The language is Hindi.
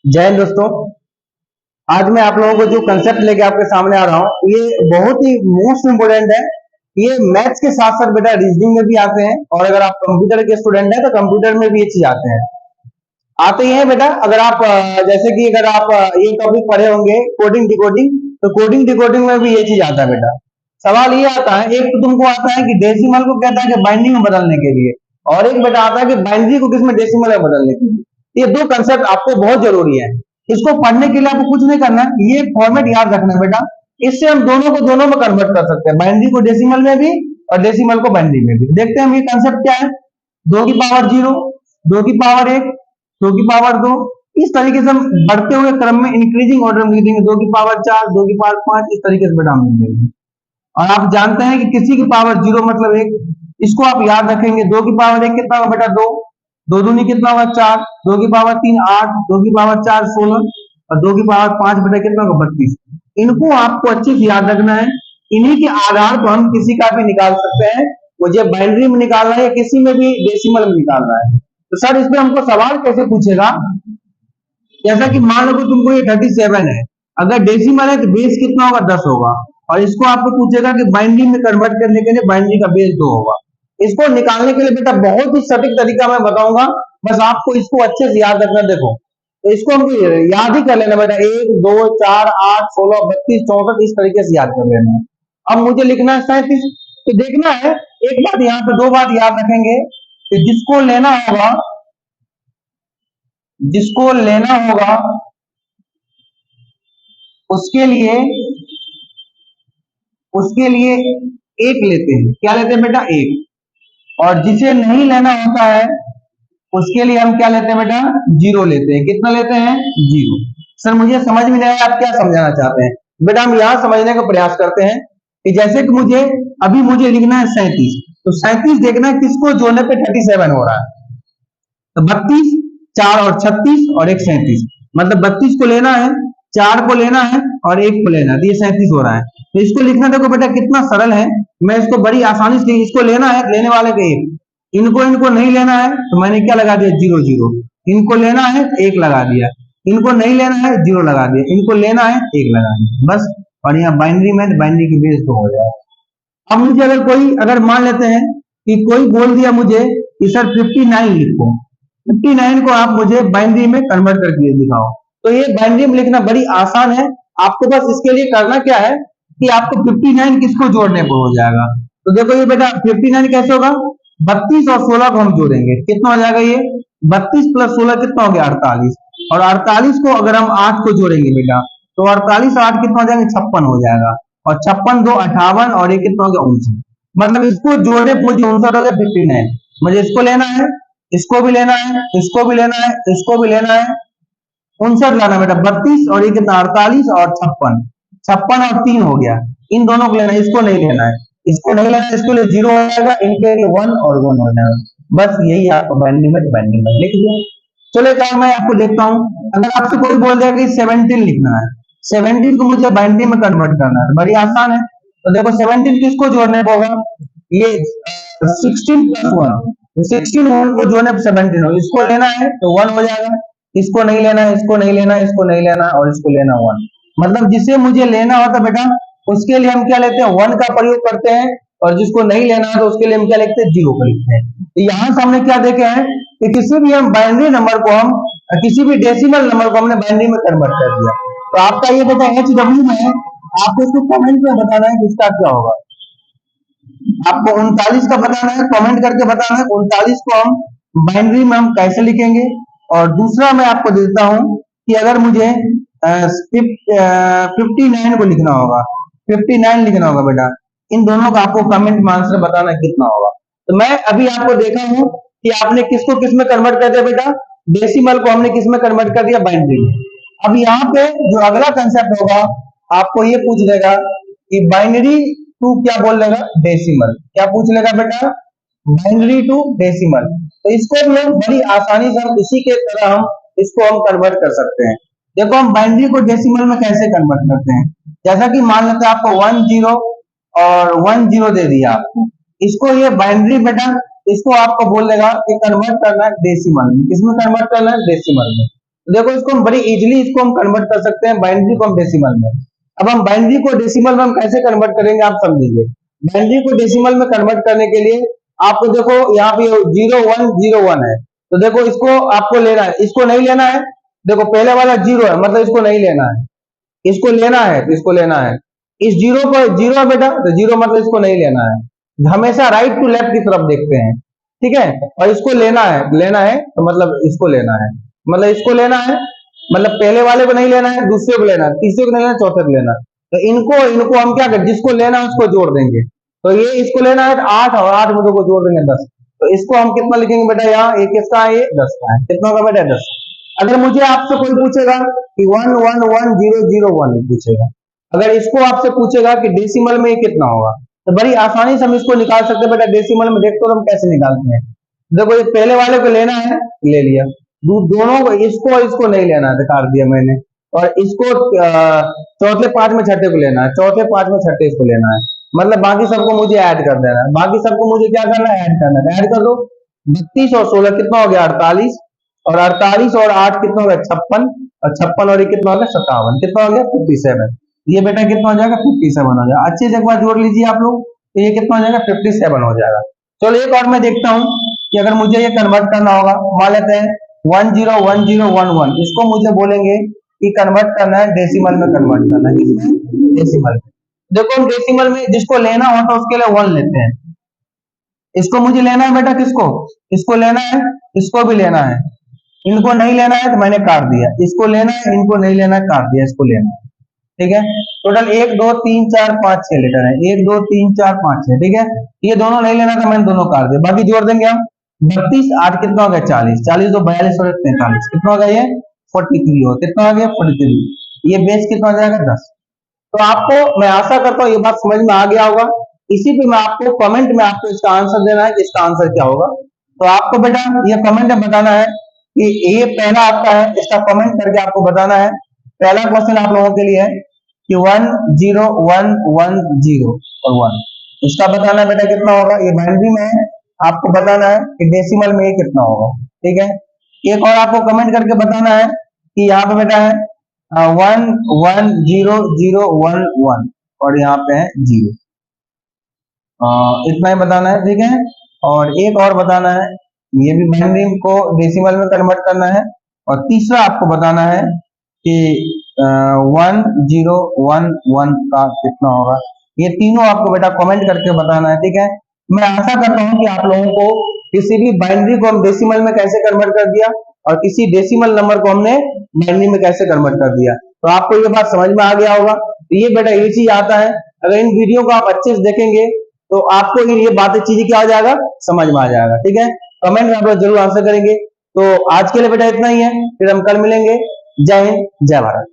जय हिंद दोस्तों। आज मैं आप लोगों को जो कंसेप्ट लेके आपके सामने आ रहा हूँ ये बहुत ही मोस्ट इम्पोर्टेंट है। ये मैथ्स के साथ साथ बेटा रीजनिंग में भी आते हैं, और अगर आप कंप्यूटर के स्टूडेंट हैं तो कंप्यूटर में भी ये चीज आते ही हैं बेटा। अगर आप जैसे कि अगर आप ये टॉपिक पढ़े होंगे कोडिंग डिकोडिंग, तो कोडिंग डिकोडिंग में भी ये चीज आता है बेटा। सवाल ये आता है, एक तो तुमको आता है कि डेसिमल को कहता है कि बाइंडिंग में बदलने के लिए, और एक बेटा आता है कि बाइनरी को किसमें डेसिमल में बदलने के लिए। ये दो कंसेप्ट आपको बहुत जरूरी है। इसको पढ़ने के लिए आपको कुछ नहीं करना है, ये फॉर्मेट याद रखना है बेटा। इससे हम दोनों को दोनों में कन्वर्ट कर सकते हैं, बाइनरी को डेसिमल में भी और डेसिमल को बाइनरी में भी। देखते हैं हम ये कंसेप्ट क्या है। 2 की पावर 0, 2 की पावर 1, 2 की पावर 2, इस तरीके से हम बढ़ते हुए क्रम में इंक्रीजिंग ऑर्डर में लिख देंगे। 2 की पावर 4, 2 की पावर 5, इस तरीके से बेटा हम लिख देंगे। और आप जानते हैं कि किसी की पावर 0 मतलब 1, इसको आप याद रखेंगे। 2 की पावर 1 कितना होगा बेटा 2, 2 दूनी कितना होगा 4, 2 की पावर 3 8, 2 की पावर 4 16, और 2 की पावर 5 बेटा कितना होगा 32। इनको आपको अच्छे से याद रखना है। इन्हीं के आधार पर हम किसी का भी निकाल सकते हैं। मुझे बाइनरी में निकालना है या किसी में भी डेसिमल में निकालना है, तो सर इस पे हमको सवाल कैसे पूछेगा। जैसा कि मान लो कि तुमको ये 37 है, अगर डेसिमल है तो बेस कितना होगा 10 होगा, और इसको आपको पूछेगा कि बाइनरी में कन्वर्ट करने के लिए बाइनरी का बेस 2 होगा। इसको निकालने के लिए बेटा बहुत ही सटीक तरीका मैं बताऊंगा, बस आपको इसको अच्छे से याद रखना। देखो तो इसको हमको याद ही कर लेना बेटा, 1 2 4 8 16 32 64, इस तरीके से याद कर लेना है। अब मुझे लिखना है 37, तो देखना है एक बात यहाँ पे, दो बात याद रखेंगे कि जिसको लेना होगा उसके लिए एक लेते हैं। क्या लेते हैं बेटा 1, और जिसे नहीं लेना होता है उसके लिए हम क्या लेते हैं बेटा 0 लेते हैं। कितना लेते हैं 0। सर मुझे समझ में नहीं आया आप क्या समझाना चाहते हैं। बेटा हम यहां समझने का प्रयास करते हैं कि जैसे कि मुझे लिखना है 37, तो 37 देखना है किसको जोड़ने पे 37 हो रहा है। तो 32, 4 और 36 और एक 37, मतलब 32 को लेना है, 4 को लेना है और 1 को लेना है, तो ये 37 हो रहा है। तो इसको लिखना देखो बेटा कितना सरल है, मैं इसको बड़ी आसानी से, इसको लेना है लेने वाले को 1, इनको नहीं लेना है तो मैंने क्या लगा दिया 0 0, इनको लेना है 1 लगा दिया, इनको नहीं लेना है 0 लगा दिया, इनको लेना है 1 लगा दिया, बस। और यहाँ बाइनरी में बाइनरी की बेस 2 हो जाएगा। अब मुझे अगर मान लेते हैं कि कोई बोल दिया मुझे कि सर 59 लिखो, 59 को आप मुझे बाइनरी में कन्वर्ट करके दिखाओ, तो ये बाइनरी में लिखना बड़ी आसान है। आपको बस इसके लिए करना क्या है कि आपको 59 किसको जोड़ने पर हो जाएगा। तो देखो ये बेटा 59 कैसे होगा, 32 और 16 को हम जोड़ेंगे, कितना हो जाएगा ये 32 प्लस 16 कितना हो गया 48, और 48 को अगर हम 8 को जोड़ेंगे बेटा तो 48 8 कितना हो जाएगा 56 हो जाएगा, और 56 2 58, और ये कितना हो गया 59। मतलब इसको जोड़े मुझे 59 हो गया 59। मुझे इसको लेना है, इसको भी लेना है, इसको भी लेना है, इसको भी लेना है, 59 लाना बेटा 32, और ये कितना 48 और 56, 56 और 3 हो गया। इन दोनों को लेना है, इसको नहीं लेना है, इसको नहीं लेना है, इसको लिए 0 हो जाएगा, इनके लिए 1 और 1 हो जाएगा। बस यही आपको बाइनरी में लिख दिया। चलो एक मैं आपको देखता हूँ, अगर आपसे कोई बोल दिया कि 17 लिखना है, 17 को मुझे बाइनरी में कन्वर्ट करना है, बड़ी आसान है। तो देखो 17 किसको जोड़ने को होगा, ये 16 प्लस 1, 16 को जोड़ने पर 17 हो, इसको लेना है तो 1 हो जाएगा, इसको नहीं लेना है, इसको नहीं लेना है, इसको नहीं लेना है, और इसको लेना 1। मतलब जिसे मुझे लेना होता बेटा उसके लिए हम क्या लेते हैं 1 का प्रयोग करते हैं, और जिसको नहीं लेना है तो उसके लिए हम क्या लिखते हैं 0 का लिखते हैं। तो यहाँ से हमने क्या देखे हैं कि किसी भी हम बाइनरी नंबर को हम किसी भी डेसिमल नंबर को हमने बाइनरी में कन्वर्ट कर दिया। तो आपका ये बेटा HW में है, आपको इसको कमेंट में बताना है कि इसका क्या होगा। आपको 39 का बताना है, कमेंट करके बताना है 39 को हम बाइनरी में हम कैसे लिखेंगे। और दूसरा मैं आपको देता हूं कि अगर मुझे 59 को लिखना होगा, 59 लिखना होगा बेटा, इन दोनों का आपको कमेंट में आंसर बताना कितना होगा। तो मैं अभी आपको देखा हूं कि आपने किसको किस में कन्वर्ट कर दिया बेटा, डेसिमल को हमने किस में कन्वर्ट कर दिया बाइनरी में। अब यहाँ पे जो अगला कंसेप्ट होगा आपको ये पूछ लेगा कि बाइनरी टू क्या बोल लेगा डेसिमल, क्या पूछ लेगा बेटा बाइनरी टू डेसिमल। तो इसको भी हम बड़ी आसानी से हम इसी के तरह हम इसको हम कन्वर्ट कर सकते हैं। देखो हम बाइनरी को डेसिमल में कैसे कन्वर्ट करते हैं, जैसा कि मान लेते हैं आपको 1 0 और 1 0 दे दिया आपको, इसको ये बाइनरी बेटा इसको आपको बोल देगा कि कन्वर्ट करना है डेसिमल में। किसमें कन्वर्ट करना है डेसिमल में। तो देखो इसको हम बड़ी इजीली इसको हम कन्वर्ट कर सकते हैं बाइनरी को हम डेसिमल में। अब हम बाइनरी को डेसिमल में हम कैसे कन्वर्ट करेंगे आप समझिए। बाइनरी को डेसिमल में कन्वर्ट करने के लिए आपको देखो यहाँ पे 0101 है, तो देखो इसको आपको लेना है, इसको नहीं लेना है। देखो पहले वाला 0 है, मतलब इसको नहीं लेना है, इसको लेना है तो इसको लेना है। इस 0 को 0 है बेटा, तो 0 मतलब इसको नहीं लेना है। हमेशा राइट टू लेफ्ट की तरफ देखते हैं, ठीक है। और इसको लेना है तो मतलब इसको लेना है, मतलब इसको लेना है, मतलब पहले वाले को नहीं लेना है, दूसरे को लेना है, तीसरे को नहीं लेना, चौथे को लेना है। तो इनको इनको हम क्या करें, जिसको लेना है उसको जोड़ देंगे। तो ये इसको लेना है 8 और 8 में को जोड़ देंगे 10। तो इसको हम कितना लिखेंगे बेटा, यहाँ ये किसका है, ये 10 का है। कितना होगा बेटा, 10। अगर मुझे आपसे कोई पूछेगा कि 111001 पूछेगा, अगर इसको आपसे पूछेगा कि डेसिमल में ये कितना होगा, तो बड़ी आसानी से हम इसको निकाल सकते हैं बेटा। डेसिमल में देखते हो हम कैसे निकालते हैं। देखो ये पहले वाले को लेना है, ले लिया। दोनों को, इसको और इसको नहीं लेना है, दिखा दिया मैंने। और इसको चौथे पांच में छठे को लेना है, चौथे पांच में छठे इसको लेना है, मतलब बाकी सबको मुझे ऐड कर देना है। बाकी सबको मुझे क्या करना है, ऐड करना है। ऐड कर दो, 32 और 16 कितना हो गया, 48। और 48 और 8 कितना हो गया, 56। और 56 और ये कितना हो गया, 57। कितना हो गया, 57। ये बेटा कितना हो जाएगा, 57 हो जाएगा। अच्छे से एक बार जोड़ लीजिए आप लोग, तो ये कितना हो जाएगा, 57 हो जाएगा। चलो एक और मैं देखता हूँ कि अगर मुझे ये कन्वर्ट करना होगा, मान लेते हैं 101011, इसको मुझे बोलेंगे कि कन्वर्ट करना है डेसिमल में, कन्वर्ट करना है किसमें, डेसिमल में। देखो हम डेसिमल में जिसको लेना होता है उसके लिए 1 लेते हैं। इसको मुझे लेना है बेटा, किसको, इसको लेना है, इसको भी लेना है। इनको नहीं लेना है तो मैंने काट दिया, इसको लेना है, इनको नहीं लेना है, काट दिया, इसको लेना है, ठीक है। टोटल 1 2 3 4 5 6 लेटर है, 1 2 3 4 5 6, ठीक है। ये दोनों नहीं लेना था, मैंने दोनों काट दिया। बाकी जोड़ देंगे हम, 32 8 कितना हो गया, 40। 40 तो 42 और 43 कितना हो गया, ये 43 हो, कितना हो गया, 43। ये बेस कितना हो जाएगा, 10। तो आपको मैं आशा करता हूँ ये बात समझ में आ गया होगा। इसी पे मैं आपको कमेंट में आपको इसका आंसर देना है कि इसका आंसर क्या होगा। तो आपको बेटा ये कमेंट में बताना है कि ये पहला आपका है, इसका कमेंट करके आपको बताना है। पहला क्वेश्चन आप लोगों के लिए है कि 10110 और 1, इसका बताना है बेटा कितना होगा। ये बाइनरी में है, आपको बताना है कि डेसिमल में ये कितना होगा, ठीक है। एक और आपको कमेंट करके बताना है कि यहाँ पे बेटा है 110011 और यहाँ पे है 0, इतना ही बताना है, ठीक है। और एक और बताना है, ये भी बाइनरी को डेसिमल में कन्वर्ट करना है। और तीसरा आपको बताना है कि 1011 का कितना होगा। ये तीनों आपको बेटा कमेंट करके बताना है, ठीक है। मैं आशा करता हूँ कि आप लोगों को किसी भी बाइनरी को हम डेसिमल में कैसे कन्वर्ट कर दिया और किसी डेसिमल नंबर को हमने बाइनरी में कैसे कन्वर्ट कर दिया, तो आपको ये बात समझ में आ गया होगा। तो ये बेटा ये चीज आता है, अगर इन वीडियो को आप अच्छे से देखेंगे तो आपको ये बातें चीजें क्या हो जाएगा, समझ में आ जाएगा, ठीक है। कमेंट में आप लोग जरूर आंसर करेंगे। तो आज के लिए बेटा इतना ही है, फिर हम कल मिलेंगे। जय हिंद, जय भारत।